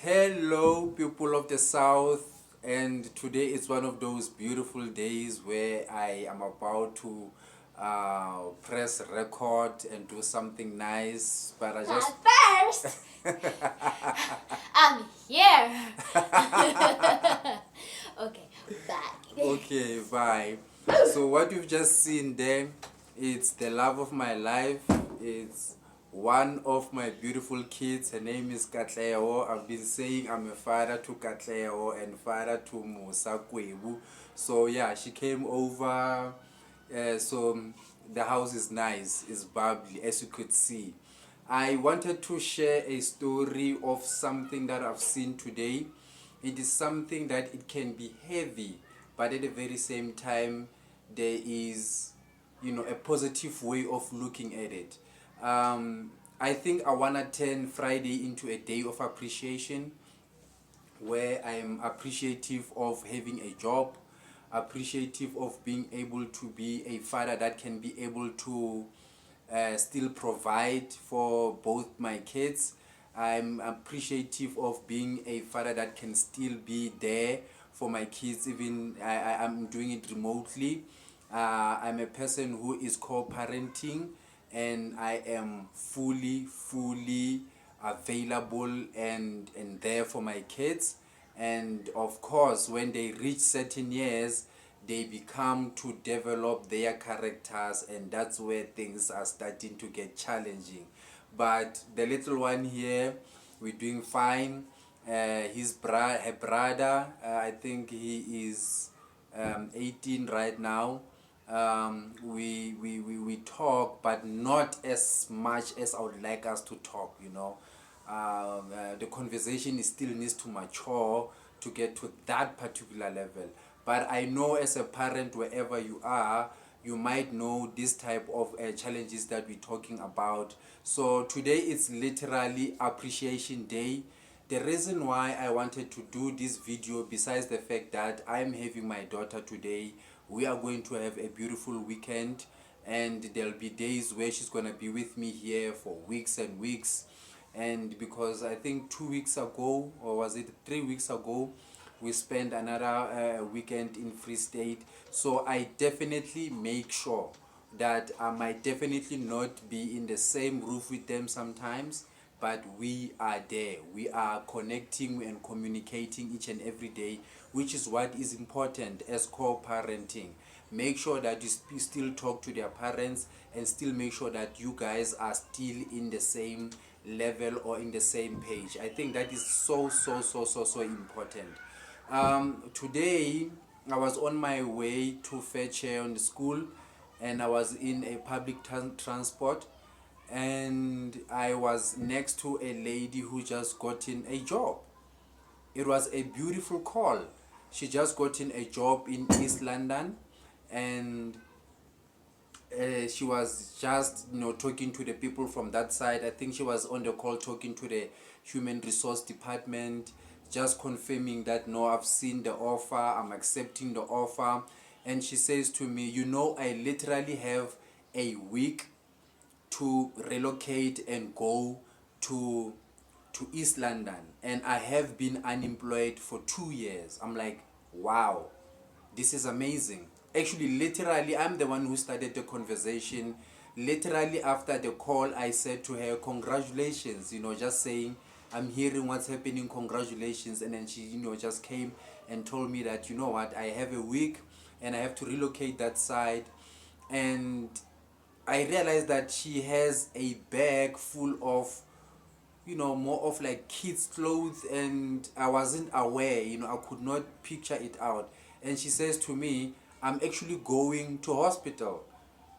Hello, people of the South, and today is one of those beautiful days where I am about to press record and do something nice, but I just. First, I'm here. Okay, bye. Okay, bye. So what you've just seen there, it's the love of my life. It's one of my beautiful kids. Her name is Katleo. I've been saying I'm a father to Katleo and father to Musa Kwebu. So yeah, she came over. The house is nice, it's bubbly, as you could see. I wanted to share a story of something that I've seen today. It is something that it can be heavy, but at the very same time, there is, a positive way of looking at it. I think I wanna turn Friday into a day of appreciation, where I am appreciative of having a job, appreciative of being able to be a father that can be able to still provide for both my kids. I'm appreciative of being a father that can still be there for my kids, even I'm doing it remotely. I'm a person who is co-parenting, and I am fully available and there for my kids. And of course, when they reach certain years, they become to develop their characters, and that's where things are starting to get challenging. But the little one here, we're doing fine. Her brother, I think he is 18 right now. We talk, but not as much as I would like us to talk. The conversation is still needs to mature to get to that particular level. But I know, as a parent, wherever you are, you might know this type of challenges that we're talking about. So today it's literally appreciation day. The reason why I wanted to do this video, besides the fact that I'm having my daughter today, we are going to have a beautiful weekend, and there'll be days where she's going to be with me here for weeks and weeks. And because I think 2 weeks ago, or was it 3 weeks ago, we spent another weekend in Free State. So I definitely make sure that I might definitely not be in the same roof with them sometimes, but we are there. We are connecting and communicating each and every day, which is what is important as co-parenting. Make sure that you still talk to their parents, and still make sure that you guys are still in the same level or in the same page. I think that is so important. Today I was on my way to fetch her on the school, and I was in a public transport, and I was next to a lady who just got in a job. It was a beautiful call. She just got in a job in East London, and she was just talking to the people from that side. I think she was on the call talking to the human resource department, just confirming that no, I've seen the offer, I'm accepting the offer. And she says to me, I literally have a week to relocate and go to East London, and I have been unemployed for 2 years. I'm like, wow, this is amazing. Actually, literally, I'm the one who started the conversation. Literally, after the call, I said to her, congratulations, just saying, I'm hearing what's happening, congratulations. And then she, just came and told me that, you know what, I have a week and I have to relocate that side. And I realized that she has a bag full of, more of like kids' clothes, and I wasn't aware, I could not picture it out. And she says to me, I'm actually going to hospital.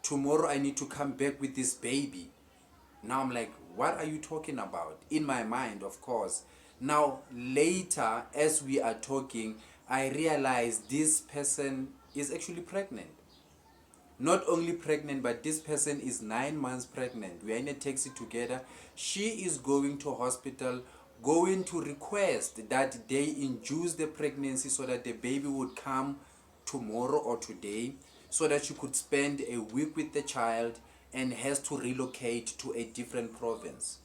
Tomorrow I need to come back with this baby. Now I'm like, what are you talking about? In my mind, of course. Now, later, as we are talking, I realize this person is actually pregnant. Not only pregnant, but this person is 9 months pregnant. We are in a taxi together. She is going to hospital, going to request that they induce the pregnancy so that the baby would come tomorrow or today, so that she could spend a week with the child, and has to relocate to a different province.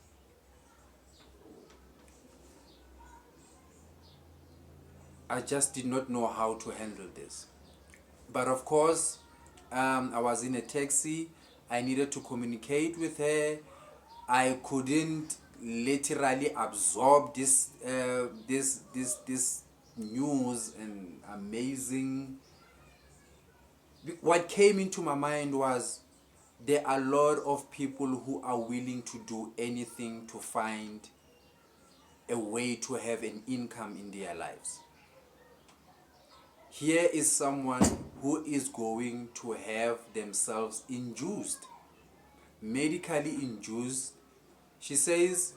I just did not know how to handle this. But of course, I was in a taxi. I needed to communicate with her. I couldn't literally absorb this news and amazing. What came into my mind was there are a lot of people who are willing to do anything to find a way to have an income in their lives. Here is someone who is going to have themselves induced, medically induced. She says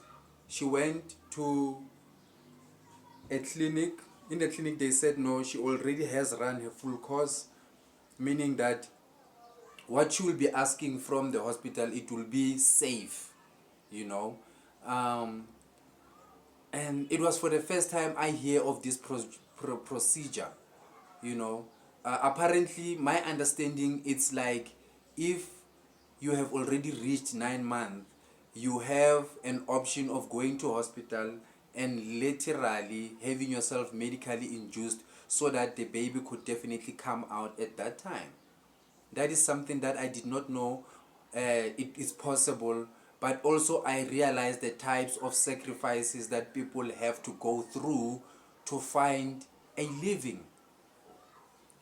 she went to a clinic. In the clinic, they said no, she already has run her full course, meaning that what she will be asking from the hospital, it will be safe, you know. Um, and it was for the first time I hear of this procedure, you know. Apparently my understanding, it's like if you have already reached 9 months, you have an option of going to hospital and literally having yourself medically induced so that the baby could definitely come out at that time. That is something that I did not know it is possible. But also I realized the types of sacrifices that people have to go through to find a living.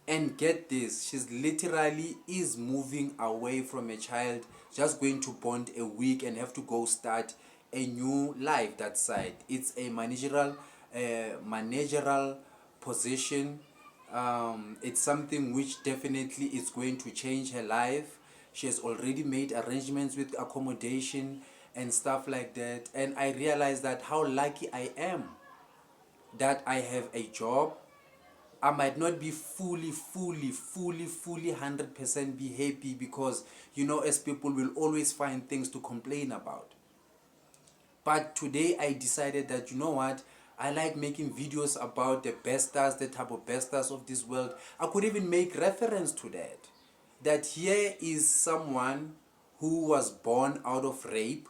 And get this, she's literally is moving away from a child just going to bond a week and have to go start a new life that side. It's a managerial position. It's something which definitely is going to change her life. She has already made arrangements with accommodation and stuff like that. And I realized that how lucky I am that I have a job. I might not be fully 100% be happy because, you know, as people will always find things to complain about. But today I decided that, you know what, I like making videos about the best stars, the type of best stars of this world. I could even make reference to that. That here is someone who was born out of rape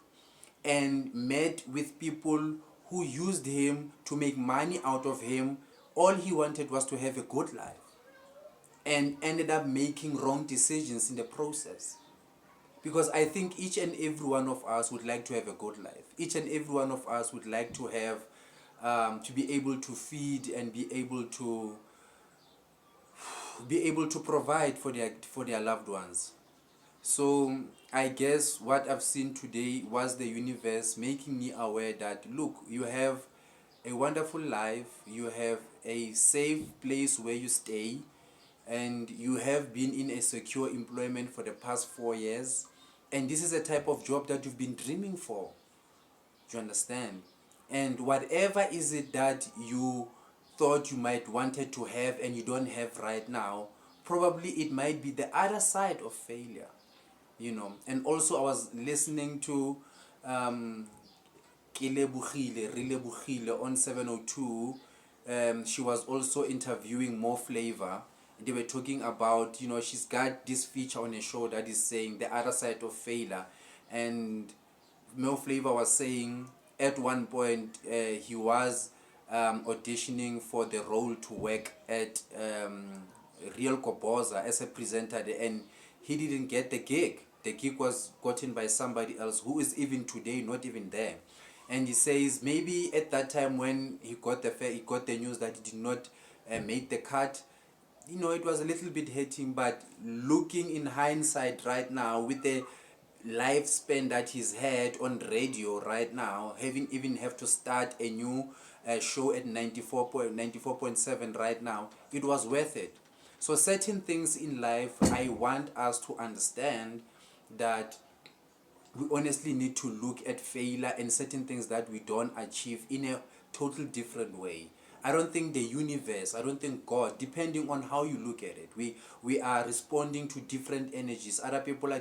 and met with people who used him to make money out of him. All he wanted was to have a good life and ended up making wrong decisions in the process. Because I think each and every one of us would like to have a good life. Each and every one of us would like to have, to be able to feed and be able to provide for their loved ones. So I guess what I've seen today was the universe making me aware that look, you have a wonderful life, you have a safe place where you stay, and you have been in a secure employment for the past 4 years, and this is a type of job that you've been dreaming for. Do you understand? And whatever is it that you thought you might wanted to have and you don't have right now, probably it might be the other side of failure, you know. And also I was listening to um Rile on 702. She was also interviewing More Flavor. They were talking about, you know, she's got this feature on a show that is saying the other side of failure. And More Flavor was saying at one point he was auditioning for the role to work at Real Koboza as a presenter, and he didn't get the gig. The gig was gotten by somebody else who is even today not even there. And he says maybe at that time when he got the news that he did not make the cut, you know, it was a little bit hurting. But looking in hindsight right now, with the lifespan that he's had on radio right now, having even have to start a new show at 94.7 right now, it was worth it. So certain things in life, I want us to understand that we honestly need to look at failure and certain things that we don't achieve in a total different way. I don't think the universe, I don't think God, depending on how you look at it, we are responding to different energies. Other people are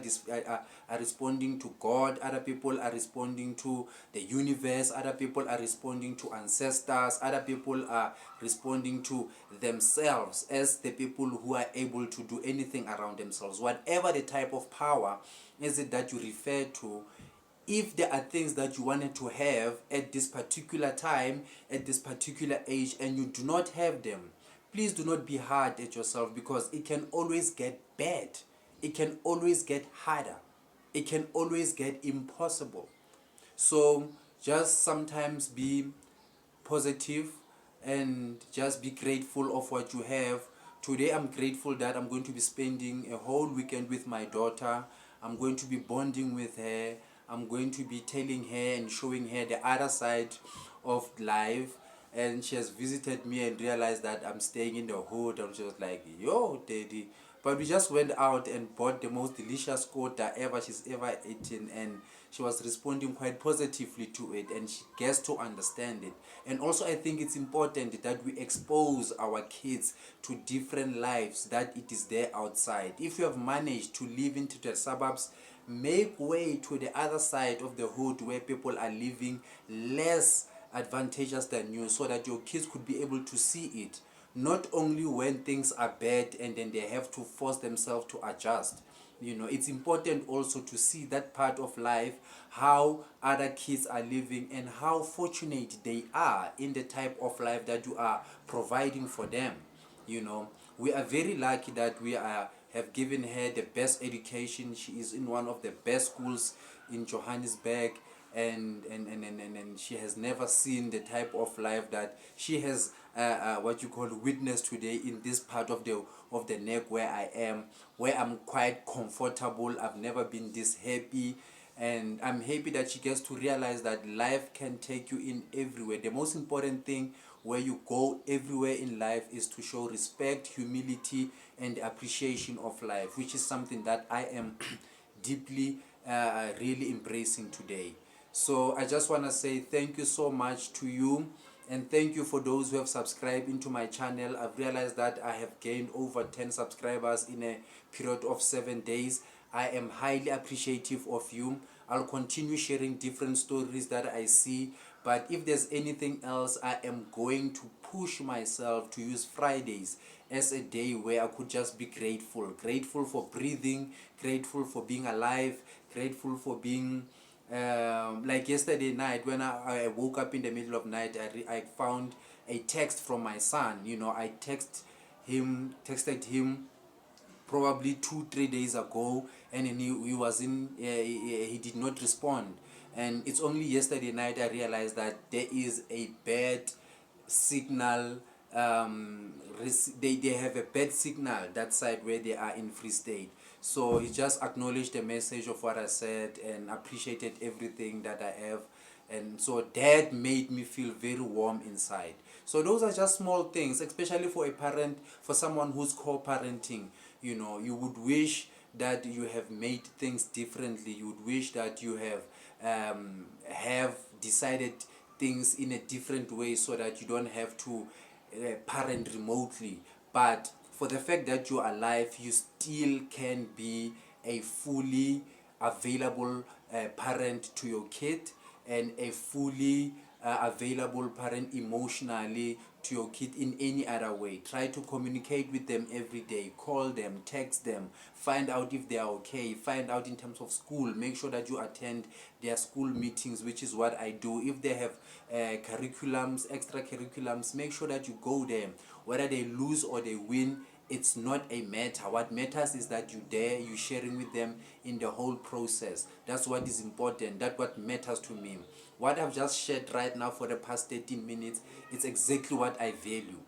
responding to God, other people are responding to the universe, other people are responding to ancestors, other people are responding to themselves as the people who are able to do anything around themselves. Whatever the type of power is it that you refer to, If there are things that you wanted to have at this particular time, at this particular age, and you do not have them, please do not be hard at yourself, because it can always get bad. It can always get harder. It can always get impossible. So just sometimes be positive and just be grateful of what you have. Today I'm grateful that I'm going to be spending a whole weekend with my daughter. I'm going to be bonding with her. I'm going to be telling her and showing her the other side of life. And she has visited me and realized that I'm staying in the hood. And she was like, yo, daddy. But we just went out and bought the most delicious quota ever she's ever eaten, and she was responding quite positively to it, and she gets to understand it. And also I think it's important that we expose our kids to different lives that it is there outside. If you have managed to live into the suburbs, make way to the other side of the hood where people are living less advantageous than you, so that your kids could be able to see it, not only when things are bad and then they have to force themselves to adjust. It's important also to see that part of life, how other kids are living and how fortunate they are in the type of life that you are providing for them. you know we are very lucky that we have given her the best education. She is in one of the best schools in Johannesburg, and she has never seen the type of life that she has what you call witnessed today in this part of the neck where I am, where I'm quite comfortable. I've never been this happy, and I'm happy that she gets to realize that life can take you in everywhere. The most important thing where you go everywhere in life is to show respect, humility, and appreciation of life, which is something that I am deeply really embracing today. So I just want to say thank you so much to you, and thank you for those who have subscribed into my channel. I've realized that I have gained over 10 subscribers in a period of 7 days. I am highly appreciative of you. I'll continue sharing different stories that I see, but if there's anything else, I am going to push myself to use Fridays as a day where I could just be grateful for breathing, grateful for being alive, grateful for being like yesterday night when I woke up in the middle of night. I found a text from my son. I texted him probably 2-3 days ago, and then he was in he did not respond. And it's only yesterday night I realized that there is a bad signal. They have a bad signal that side where they are in Free State. So he just acknowledged the message of what I said and appreciated everything that I have, and so that made me feel very warm inside. So those are just small things, especially for a parent, for someone who's co-parenting. You would wish that you have made things differently. You would wish that you have decided things in a different way, so that you don't have to parent remotely. But for the fact that you're alive, you still can be a fully available parent to your kid, and a fully available parent emotionally to your kid in any other way. Try to communicate with them every day. Call them, text them, find out if they are okay, find out in terms of school. Make sure that you attend their school meetings, which is what I do. If they have curriculums, extra curriculums, make sure that you go there. Whether they lose or they win, it's not a matter. What matters is that you're sharing with them in the whole process. That's what is important. That's what matters to me. What I've just shared right now for the past 13 minutes, it's exactly what I value.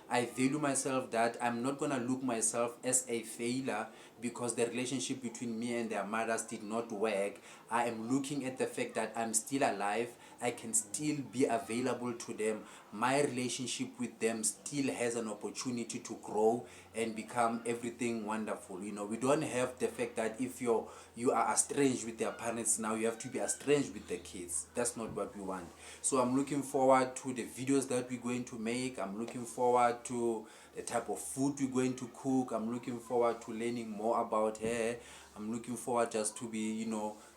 I value myself, that I'm not gonna look myself as a failure because the relationship between me and their mothers did not work. I am looking at the fact that I'm still alive. I can still be available to them. My relationship with them still has an opportunity to grow and become everything wonderful. We don't have the fact that if you are estranged with their parents, now you have to be estranged with the kids. That's not what we want. So I'm looking forward to the videos that we're going to make. I'm looking forward to the type of food we're going to cook. I'm looking forward to learning more about her. I'm looking forward just to be,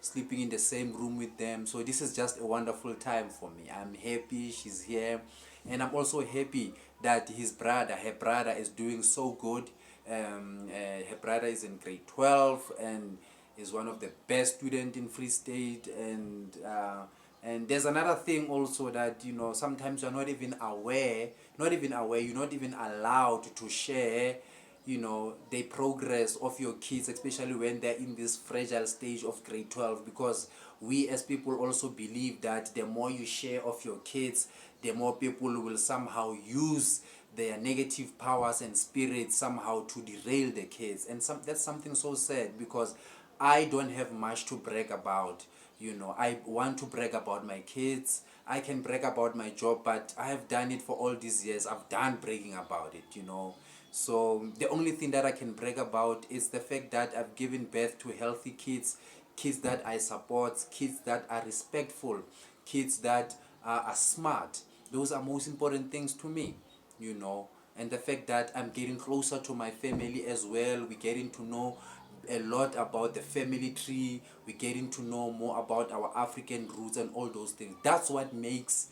sleeping in the same room with them. So this is just a wonderful time for me. I'm happy she's here, and I'm also happy that her brother is doing so good. Her brother is in grade 12, and is one of the best student in Free State, and there's another thing also that sometimes you're you're not even allowed to share the progress of your kids, especially when they're in this fragile stage of grade 12, because we as people also believe that the more you share of your kids, the more people will somehow use their negative powers and spirits somehow to derail the kids. And that's something so sad, because I don't have much to brag about. I want to brag about my kids. I can brag about my job, but I have done it for all these years. I've done bragging about it. So the only thing that I can brag about is the fact that I've given birth to healthy kids, kids that I support, kids that are respectful, kids that are smart. Those are most important things to me. And the fact that I'm getting closer to my family as well. We're getting to know a lot about the family tree. We're getting to know more about our African roots and all those things. That's what makes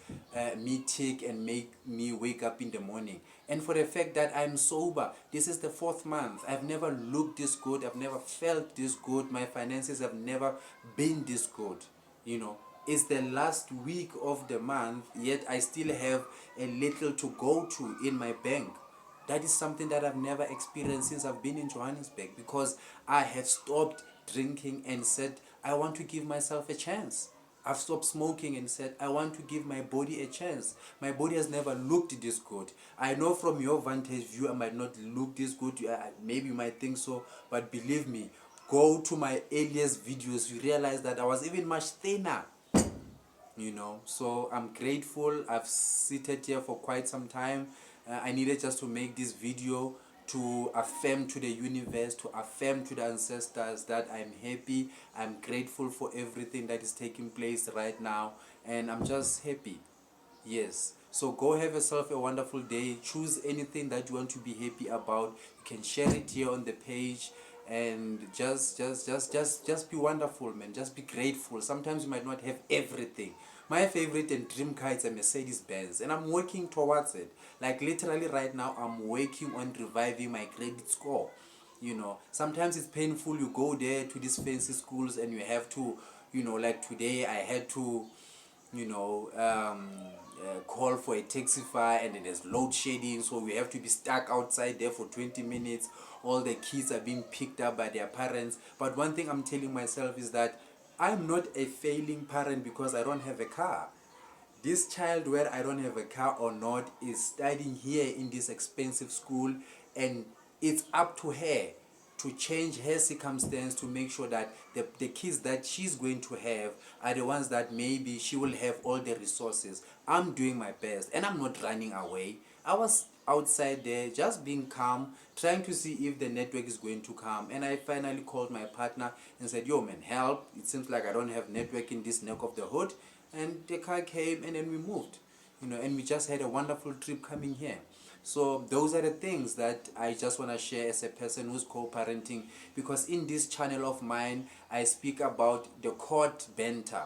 me tick and make me wake up in the morning. And for the fact that I'm sober, this is the 4th month. I've never looked this good. I've never felt this good. My finances have never been this good. It's the last week of the month, yet I still have a little to go to in my bank. That is something that I've never experienced since I've been in Johannesburg, because I have stopped drinking and said, I want to give myself a chance. I've stopped smoking and said, I want to give my body a chance. My body has never looked this good. I know from your vantage view, I might not look this good. Maybe you might think so, but believe me, go to my earliest videos, you realize that I was even much thinner. So I'm grateful. I've seated here for quite some time. I needed just to make this video to affirm to the universe, to affirm to the ancestors that I'm happy, I'm grateful for everything that is taking place right now, and I'm just happy. Yes. So go have yourself a wonderful day. Choose anything that you want to be happy about. You can share it here on the page, and just be wonderful, man. Just be grateful. Sometimes you might not have everything. My favorite and dream car is a Mercedes Benz, and I'm working towards it. Like literally right now, I'm working on reviving my credit score. Sometimes it's painful. You go there to these fancy schools and you have to, like today I had to call for a taxify, and then there's load shedding, so we have to be stuck outside there for 20 minutes. All the kids are being picked up by their parents. But one thing I'm telling myself is that I'm not a failing parent because I don't have a car. This child, whether I don't have a car or not, is studying here in this expensive school, and it's up to her to change her circumstance to make sure that the kids that she's going to have are the ones that maybe she will have all the resources. I'm doing my best and I'm not running away. I was outside there just being calm, trying to see if the network is going to come, and I finally called my partner and said, yo man, help, it seems like I don't have network in this neck of the hood. And the car came, and then we moved, and we just had a wonderful trip coming here. So those are the things that I just want to share as a person who's co-parenting, because in this channel of mine I speak about the court banter,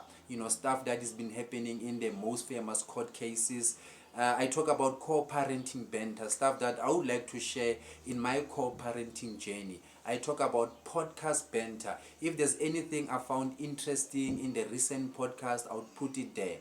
stuff that has been happening in the most famous court cases. I talk about co-parenting banter, stuff that I would like to share in my co-parenting journey. I talk about podcast banter. If there's anything I found interesting in the recent podcast, I would put it there.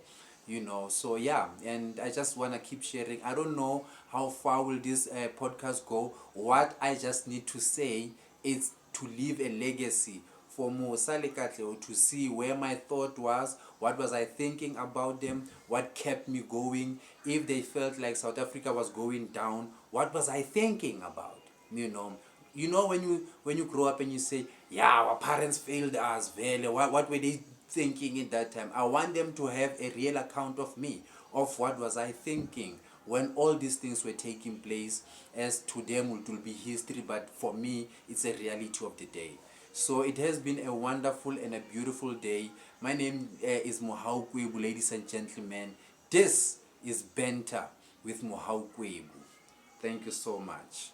So yeah, and I just want to keep sharing. I don't know how far will this podcast go. What I just need to say is to leave a legacy for Musa Lekatleo to see where my thought was, what was I thinking about them, what kept me going. If they felt like South Africa was going down, what was I thinking about? When you grow up and you say, yeah, our parents failed us, vele, what were they thinking in that time? I want them to have a real account of me, of what was I thinking when all these things were taking place. As to them it will be history, but for me it's a reality of the day. So it has been a wonderful and a beautiful day. My name is Mohau, ladies and gentlemen. This is Benta with Mohau. Thank you so much.